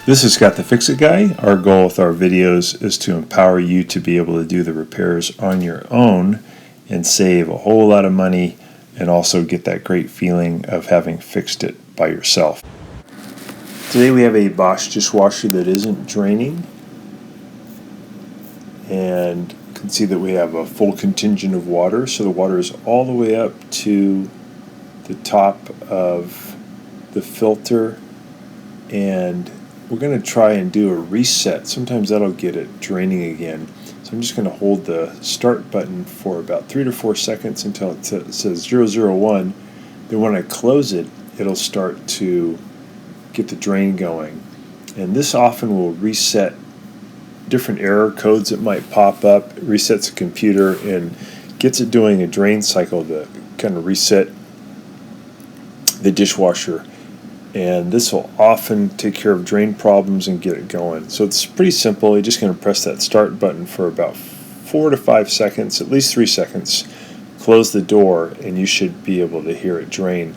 This is Scott the Fix-It Guy. Our goal with our videos is to empower you to be able to do the repairs on your own and save a whole lot of money and also get that great feeling of having fixed it by yourself. Today we have a Bosch dishwasher that isn't draining, and you can see that we have a full contingent of water, so the water is all the way up to the top of the filter, and we're going to try and do a reset. Sometimes that'll get it draining again. So I'm just going to hold the start button for about 3 to 4 seconds until it says 001. Then when I close it, it'll start to get the drain going. And this often will reset different error codes that might pop up. It resets the computer and gets it doing a drain cycle to kind of reset the dishwasher. And this will often take care of drain problems and get it going. So it's pretty simple. You're just going to press that start button for about 4 to 5 seconds, at least 3 seconds, close the door, and you should be able to hear it drain.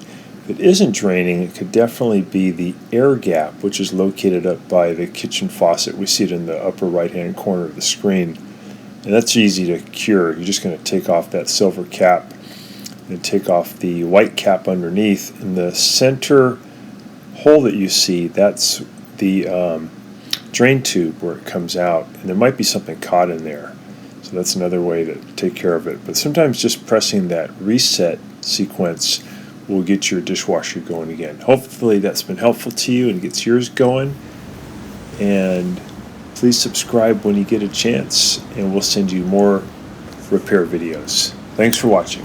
If it isn't draining, it could definitely be the air gap, which is located up by the kitchen faucet. We see it in the upper right hand corner of the screen, and that's easy to cure. You're just going to take off that silver cap and take off the white cap underneath. In the center hole that you see, that's the drain tube where it comes out, and there might be something caught in there. So that's another way to take care of it. But sometimes just pressing that reset sequence will get your dishwasher going again. Hopefully that's been helpful to you and gets yours going. And please subscribe when you get a chance, and we'll send you more repair videos. Thanks for watching.